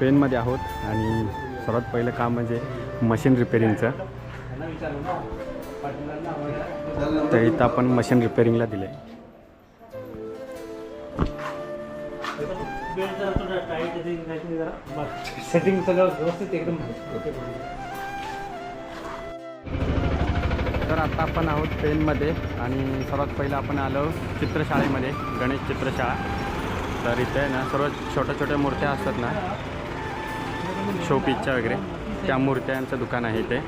पेनमध्ये आहोत आणि सर्वात पहिलं काम म्हणजे मशीन रिपेरिंगचं. तर इथं आपण मशीन रिपेरिंगला दिलं आहे. सेटिंग सगळं व्यवस्थित एकदम. तर आता आपण आहोत पेनमध्ये आणि सर्वात पहिलं आपण आलो चित्रशाळेमध्ये, गणेश चित्रशाळा. तर इथे ना सर्व छोट्या छोट्या मूर्त्या असतात ना, शोपीसच्या वगैरे, त्या मूर्त्यांचं दुकान आहे इथे.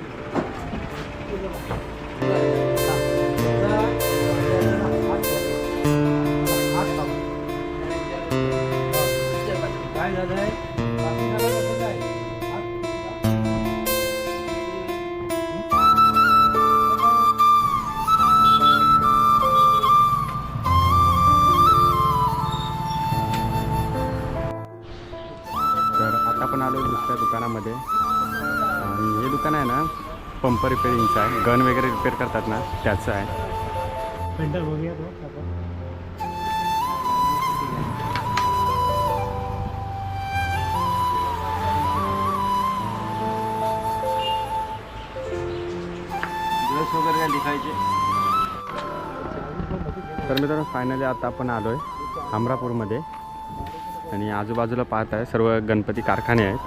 काय झालं आहे? आपण आलो दुसऱ्या दुकानामध्ये आणि हे दुकान आहे ना पंप रिपेरिंगचं आहे. गन वगैरे रिपेअर करतात ना त्याचं आहे. पेंटर बघूया तो आपण. ड्रेस वगैरे काय लिखायचे. तर मित्रांनो फायनली आता आपण आलो आहे अमरापूरमध्ये आणि आजूबाजूला पाहत आहे सर्व गणपती कारखाने आहेत.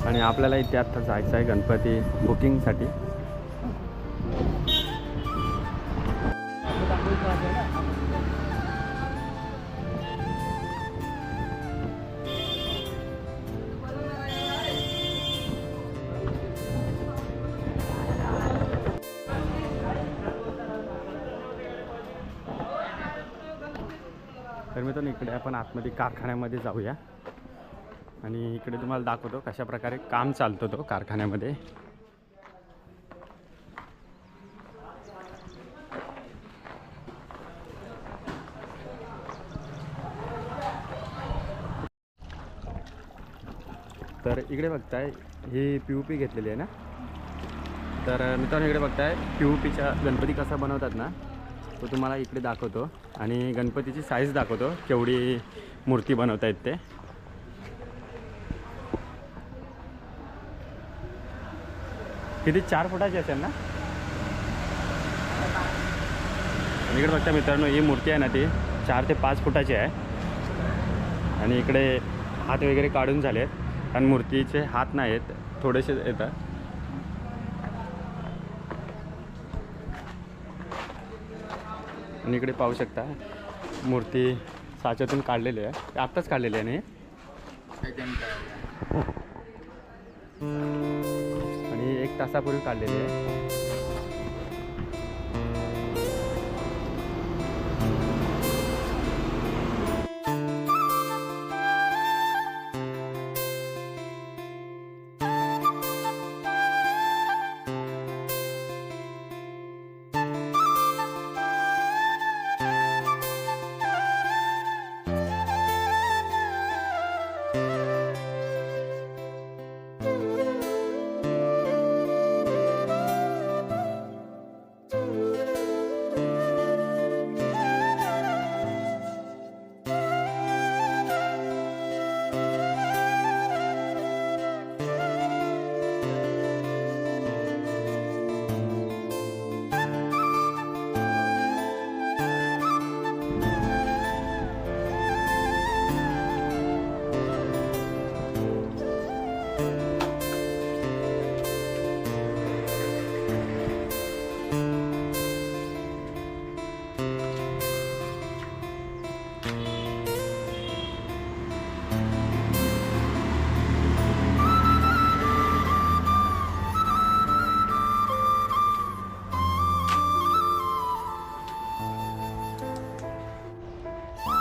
आणि आपल्याला इथे आता जायचं आहे गणपती बुकिंगसाठी. तर मित्रांनो इकडे आपण आतमध्ये कारखान्यामध्ये जाऊया आणि इकडे तुम्हाला दाखवतो कशा प्रकारे काम चालतो तो कारखान्यामध्ये. तर इकडे बघताय ही POP घेतलेली आहे ना. तर मित्रांनो इकडे बघताय POPच्या गणपती कसा बनवतात ना तो तुम्हाला इकडे दाखवतो आणि गणपतीची साईज दाखवतो केवढी मूर्ती बनवता येते. किती 4 फुटाची असेल ना. इकडे बघता मित्रांनो ही मूर्ती आहे ना ती 4 ते 5 फुटाची आहे आणि इकडे हात वगैरे काढून झाले आहेत कारण मूर्तीचे हात नाही आहेत, थोडेसे येतात. आणि इकडे पाहू शकता मूर्ती साच्यातून काढलेली आहे, आत्ताच काढलेली आहे नाही. आणि 1 तासापूर्वी काढलेली आहे.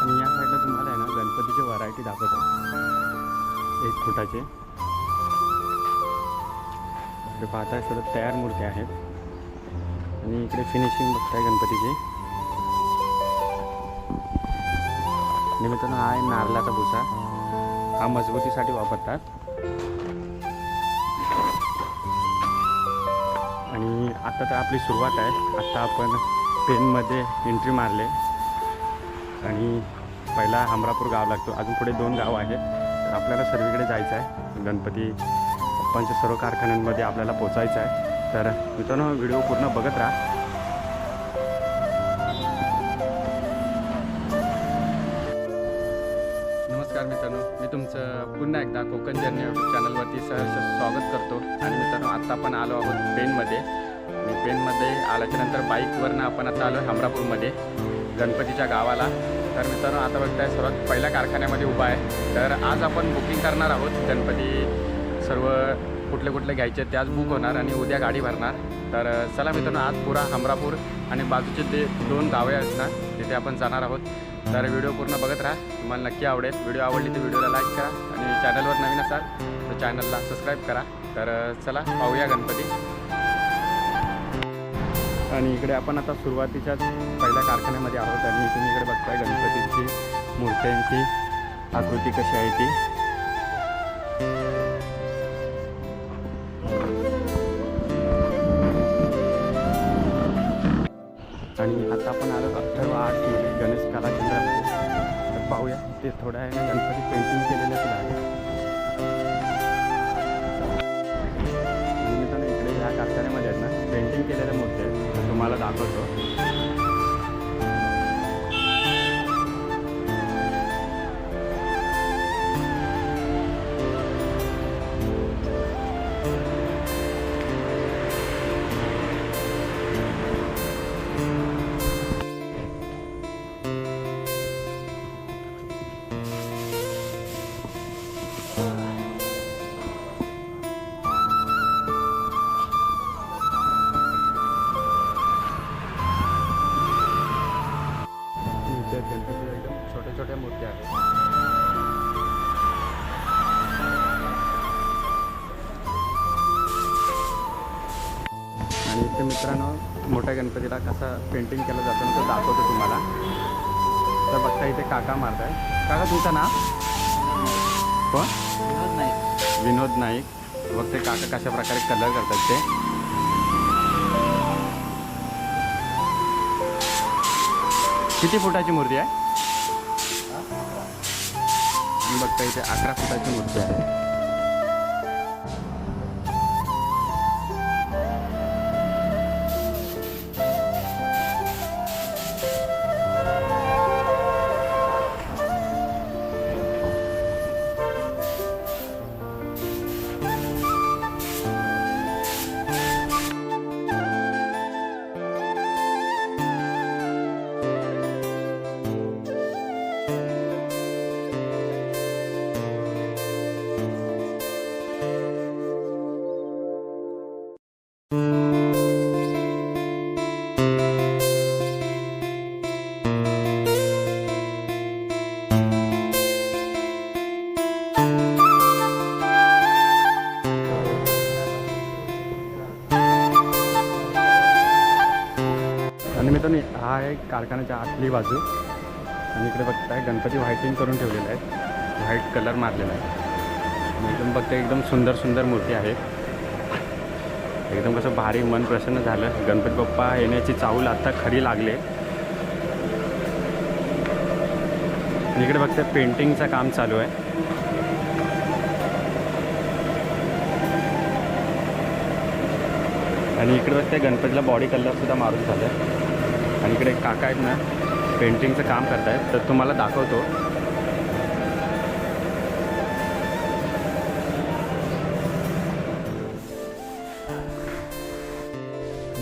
आणि या साईडला तुम्हाला आहे ना गणपतीचे व्हरायटी दाखवतो 1 फुटाचे. इकडे पाहताय सर्व तयार मूर्त्या आहेत आणि इकडे फिनिशिंग बघताय गणपतीची. आणि मित्रांनो हा आहे नारळाचा भुसा, हा मजबूतीसाठी वापरतात. आणि आता तर आपली सुरुवात आहे. आत्ता आपण पेनमध्ये एंट्री मारले आणि पहिला हमरापूर गाव लागतो. अजून पुढे 2 गाव आहेत. तर आपल्याला सर्वीकडे जायचं आहे. गणपती बाप्पांच्या सर्व कारखान्यांमध्ये आपल्याला पोचायचं आहे. तर मित्रांनो व्हिडिओ पूर्ण बघत राहा. नमस्कार मित्रांनो, मी तुमचं पुन्हा एकदा कोकण जर्नी यूट्यूब चॅनलवरती सहर्ष स्वागत करतो. आणि मित्रांनो आत्ता आपण आलो आहोत पेनमध्ये. आणि पेनमध्ये आल्याच्यानंतर बाईकवरनं आपण आता आलो हमरापूरमध्ये गणपतीच्या गावाला. तर मित्रांनो आता बघताय सर्वात पहिल्या कारखान्यामध्ये उभा आहे. तर आज आपण बुकिंग करणार आहोत. गणपती सर्व कुठले कुठले घ्यायचे त्याच बुक होणार आणि उद्या गाडी भरणार. तर चला मित्रांनो आज पुरा हमरापूर आणि बाजूचे ते 2 गावे आहेत ना तिथे आपण जाणार आहोत. तर व्हिडिओ पूर्ण बघत राहा, तुम्हाला नक्की आवडेल. व्हिडिओ आवडली तर व्हिडिओला लाईक करा आणि चॅनलवर नवीन असाल तर चॅनलला सबस्क्राईब करा. तर चला पाहूया गणपती. आणि इकडे आपण आता सुरुवातीच्याच पहिल्या कारखान्यामध्ये आहोत. आणि तुम्ही इकडे बघताय गणपतीची मूर्त्यांची आकृती कशी आहे ती. आणि आता आपण आलो अथर्व आर्ट्समध्ये गणेश कला केंद्रामध्ये. तर पाहूया ते थोड्या आहे गणपती पेंटिंग केलेले सुद्धा आहे. आणि मित्रांनो इकडे ह्या कारखान्यामध्ये आहेत ना पेंटिंग केलेल्या मूर्ती आहेत. तर तुम्हाला दाखवतो. गणपती एकदम छोट्या छोट्या मूर्त्या आहेत. आणि इथे मित्रांनो मोठ्या गणपतीला कसा पेंटिंग केलं जातं तो दाखवतो तुम्हाला. तर बघता इथे काका मारताय. काका तुमचं नाव कोण? विनोद नाईक. बघ ते काका कशा प्रकारे कलर करतात ते. किती फुटाची मूर्ती आहे? बघता इथे 11 फुटाची मूर्ती आहे. आणि मित्रांनो हा आहे कारखान्याच्या आतली बाजू. आणि इकडे बघताय गणपती व्हाईटिंग करून ठेवलेले आहेत. व्हाईट कलर मारलेला आहे. आणि एकदम बघताय एकदम सुंदर सुंदर मूर्ती आहेत. एकदम कसं भारी मन प्रसन्न झालं. गणपती बाप्पा येण्याची चाहूल आता खरी लागले. आणि इकडे बघताय पेंटिंगचं काम चालू आहे. आणि इकडे बघताय गणपतीला बॉडी कलरसुद्धा मारून झालं. आणि इकडे काका आहेत ना पेंटिंगचं काम करतायत. तर तुम्हाला दाखवतो.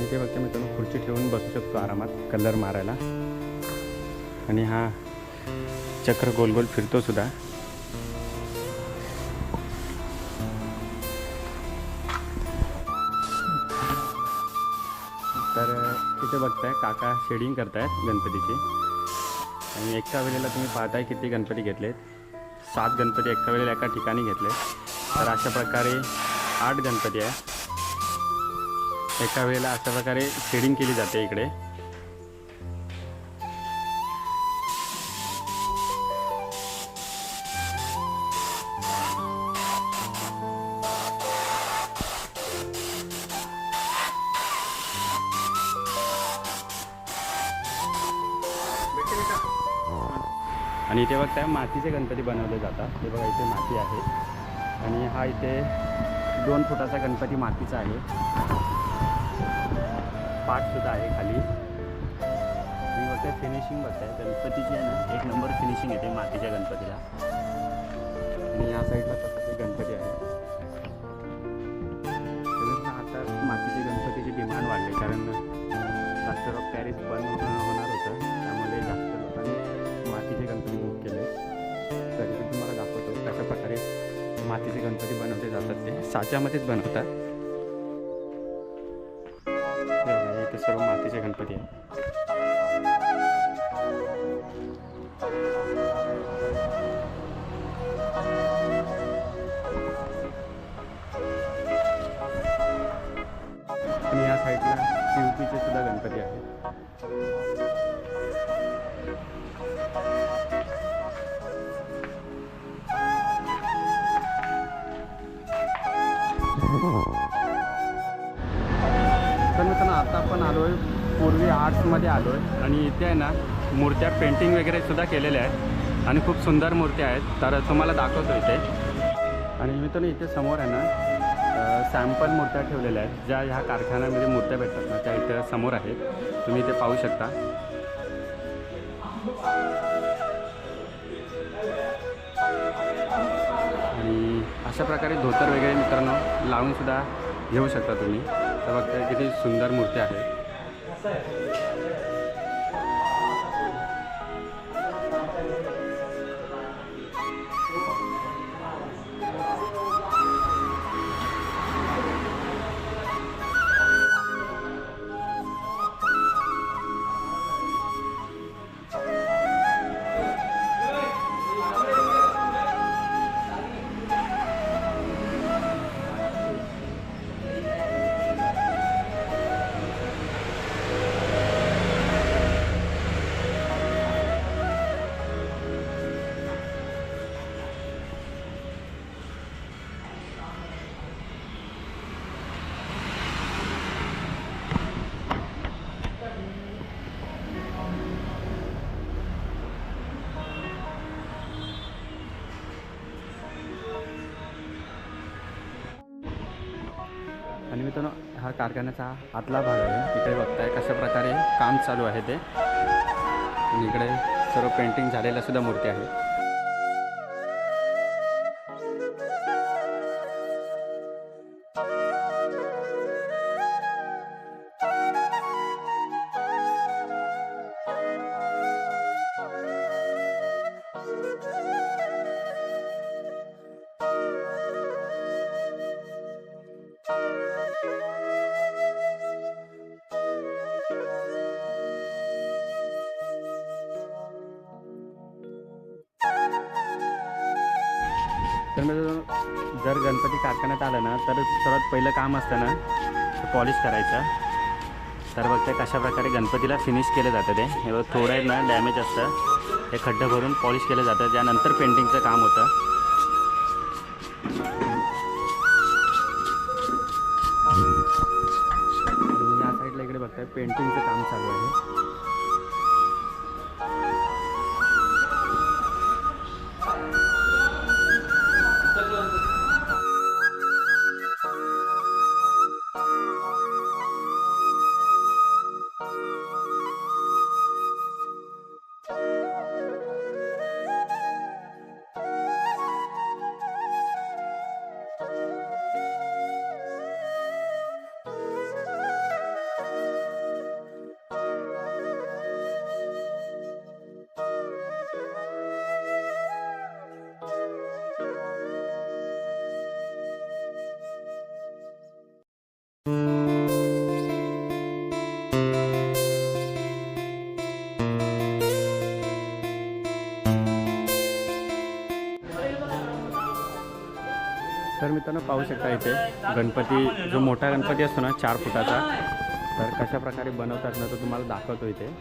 इथे बघते मित्रांनो खुर्ची ठेवून बसू शकतो आरामात कलर मारायला. आणि हा चक्र गोल गोल फिरतो सुद्धा. तर इथे बघताय काका शेडिंग करतायत गणपतीची. आणि एका वेळेला तुम्ही पाहताय किती गणपती घेतलेत. 7 गणपती एका वेळेला एका ठिकाणी घेतले. तर अशा प्रकारे 8 गणपती आहे. एका वेळेला अशा प्रकारे शेडिंग केली जाते इकडे. आणि इथे बघताय मातीचे गणपती बनवले जातात. हे बघा इथे माती आहे आणि हा इथे 2 फुटाचा गणपती मातीचा आहे. पाटसुद्धा आहे खाली. तुम्ही बघताय फिनिशिंग बघताय गणपतीची आहे ना, 1 नंबर फिनिशिंग येते मातीच्या गणपतीला. आणि या साईडला तसं ते गणपती आहे. आता मातीचे गणपतीची डिमांड वाढली कारण प्लास्टर ऑफ पॅरिस बंद होणार होतं, त्यामुळे जास्त लोकांनी मातीचे गणपती बुक केले. तर इथे तुम्हाला दाखवतो कशा प्रकारे मातीचे गणपती बनवले जातात. ते साच्यामध्येच बनवतात. इथे सर्व मातीचे गणपती आहेत. आणि या साईडला POPचे सुद्धा गणपती आहेत. तर मित्रांनो आता आपण आलो आहे पूर्वी आर्ट्समध्ये आलो आहे आणि इथे आहे ना मूर्त्या पेंटिंग वगैरे सुद्धा केलेल्या आहेत आणि खूप सुंदर मूर्त्या आहेत. तर तुम्हाला दाखवतो इथे. आणि मित्रांनो इथे समोर आहे ना सॅम्पल मूर्त्या ठेवलेल्या आहेत, ज्या ह्या कारखान्यामध्ये मूर्त्या भेटतात ना, त्या इथे समोर आहेत. तुम्ही इथे पाहू शकता. आणि अशा प्रकारे धोतर वगैरे मित्रांनो लावून सुद्धा घेऊ शकता तुम्ही. तर बघता किती सुंदर मूर्त्या आहेत. आणि मित्रांनो हा कारखान्याचा आतला भाग आहे. इकडे बघताय कशा प्रकारे काम चालू आहे ते. आणि इकडे सर्व पेंटिंग झालेल्या सुद्धा मूर्ती आहेत. तर मित्रांनो जर गणपती कारखान्यात आलं ना तर सर्वात पहिलं काम असतं ना तर पॉलिश करायचं. तर बघताय कशा प्रकारे गणपतीला फिनिश केलं जातं. ते हे बघ थोडं आहे ना डॅमेज असतं, हे खड्डं भरून पॉलिश केलं जातं. त्यानंतर पेंटिंगचं काम होतं. या साईडला इकडे बघताय पेंटिंगचं काम चालू आहे. तर मित्रांनो पाहू शकता इथे गणपती, जो मोठा गणपती असतो ना 4 फुटाचा, तर कशा प्रकारे बनवतात ना तो तुम्हाला दाखवतो इथे.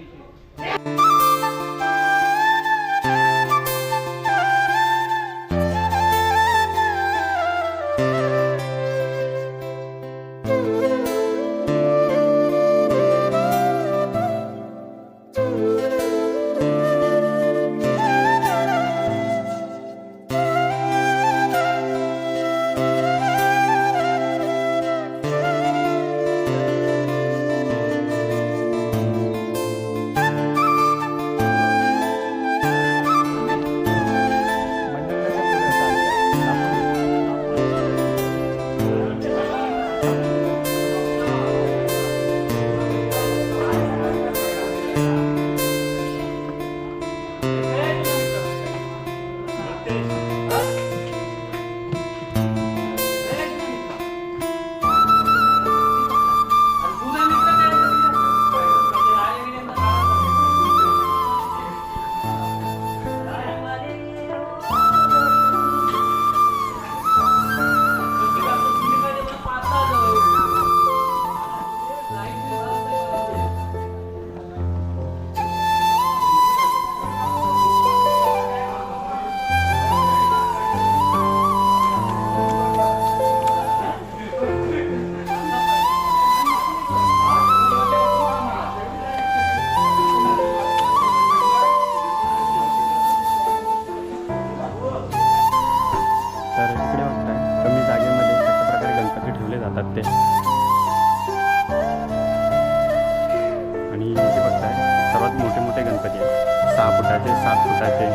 फुटाचे, 7 फुटाचे,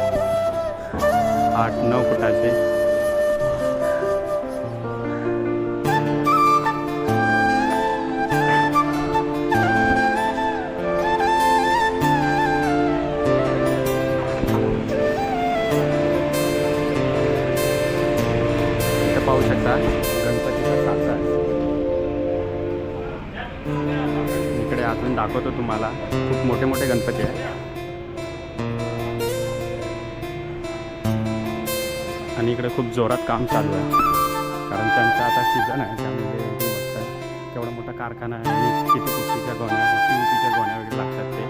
8-9 फुटाचे. इथं पाहू शकता गणपतीचा साचा आहे. इकडे अजून दाखवतो तुम्हाला, खूप मोठे मोठे गणपती आहे. आणि इकडे खूप जोरात काम चालू आहे, कारण त्यांचा आता सीझन आहे. त्यामध्ये तुम्ही बघताय केवढा मोठा कारखाना आहे आणि किती कुस्तीच्या गोण्या, PUPच्या गोण्या वगैरे लागतात ते.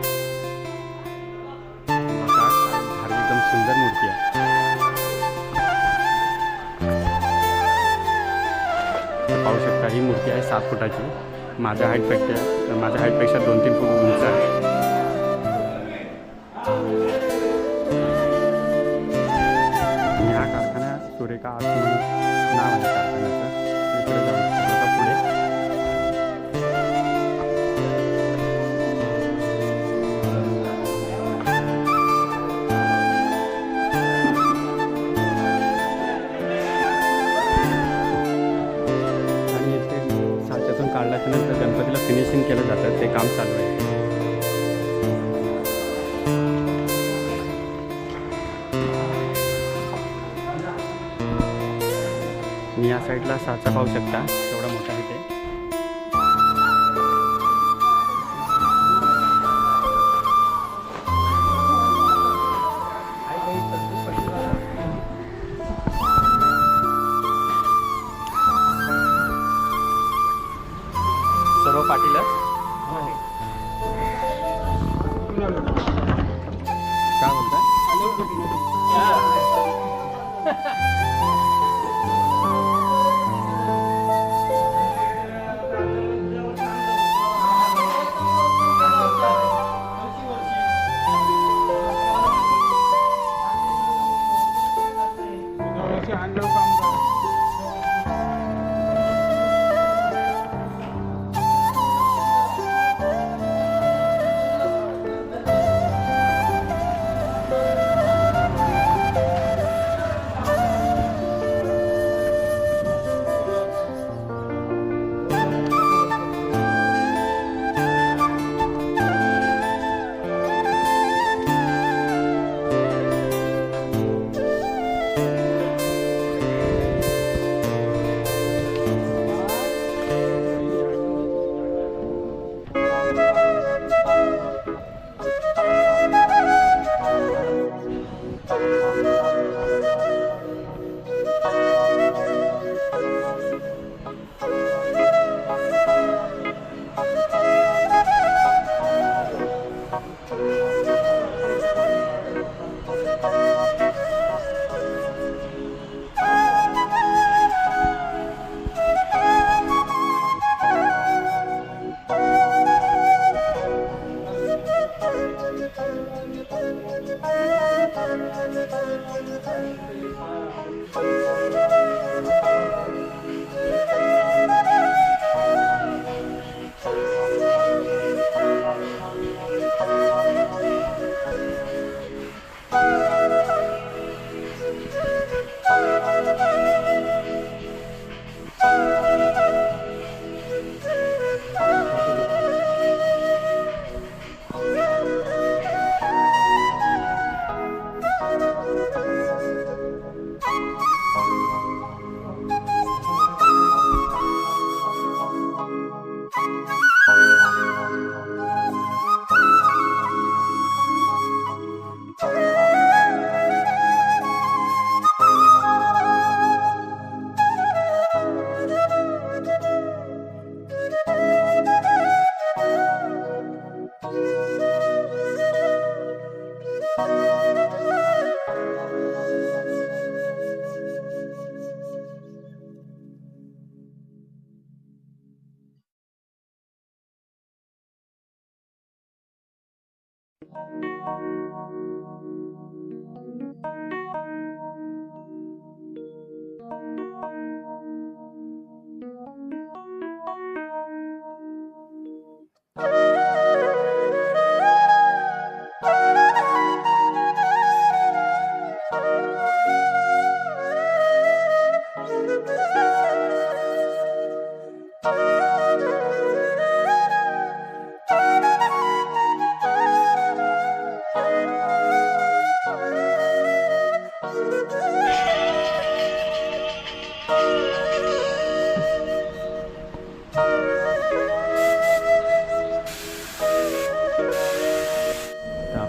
बघा, काय भारी एकदम सुंदर मूर्ती आहे. तर पाहू शकता ही मूर्ती आहे 7 फुटाची. माझ्या हाईटपेक्षा 2-3 फूट उंच आहे. ह्या कारखाना सुरेखा आर्ट म्हणून नाव आहे कारखान्याचं. इकडे जाऊ शकता पुढे. आणि इथे साच्यातून काढल्याच्या नंतर गणपतीला फिनिशिंग केलं जातं, ते काम चालू आहे. मी या साईडला साचा पाहू शकता, एवढा मोठा आहे ते. सर्व पाटीलच काय बोलताय?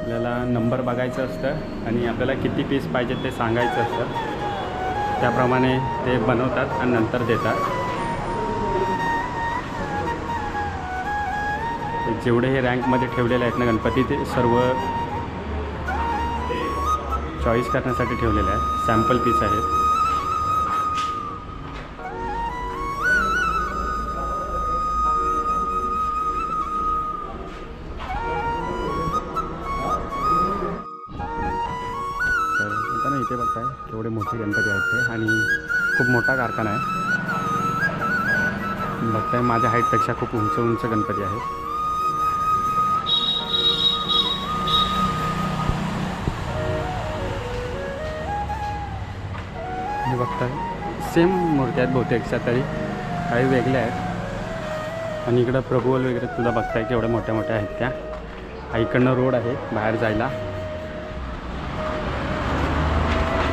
आपल्याला नंबर बघायचं असतं आणि आपल्याला किती पीस पाहिजे ते सांगायचं असतं. त्याप्रमाणे ते बनवतात आणि नंतर देतात. जेवढे हे रँकमध्ये ठेवलेले आहेत ना गणपती, ते सर्व चॉईस करण्यासाठी ठेवलेले आहेत. सॅम्पल पीस आहेत. तर आता ना इथे बघताय एवढे मोठे गणपती आहेत ते, आणि खूप मोठा कारखाना आहे. बघताय माझ्या हाईटपेक्षा खूप उंच उंच गणपती आहेत. हे बघताय सेम मूर्ती आहेत बहुतेकच्या, तरी काही वेगळ्या आहेत. आणि इकडं प्रभुवल वगैरे तुला बघताय की एवढ्या मोठ्या मोठ्या आहेत त्या. इकडनं रोड आहे बाहेर जायला.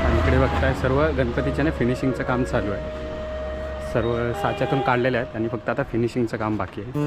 आणि इकडे बघताय सर्व गणपतीच्या ना फिनिशिंगचं काम चालू आहे. सर्व साच्यातून काढलेले आहेत आणि फक्त आता फिनिशिंगचं काम बाकी आहे.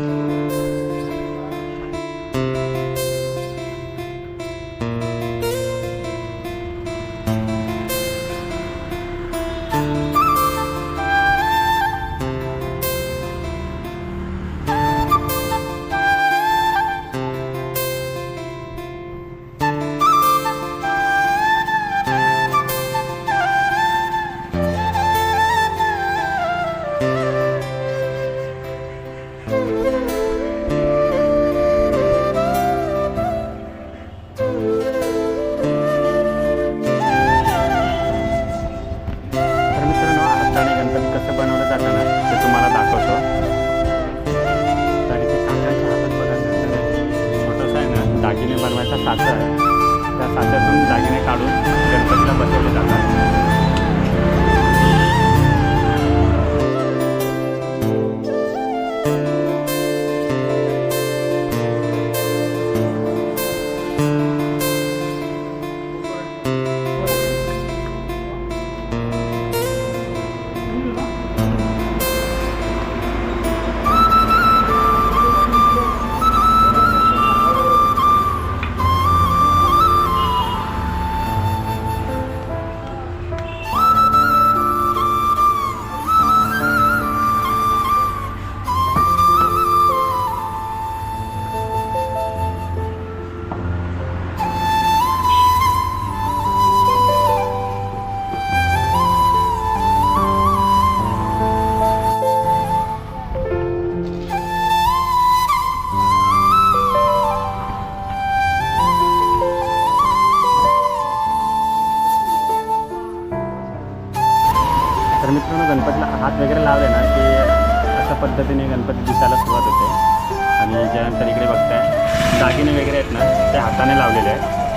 दागिने बनवायचा साचा आहे. त्या साच्यातून दागिने काढून गणपतीला बसवले जातात. तर मित्रांनो, गणपतीला हात वगैरे लावले ना की अशा पद्धतीने गणपती दिसायला सुरुवात होते. आणि ज्यानंतर इकडे बघताय दागिने वगैरे आहेत ना ते हाताने लावलेले आहेत.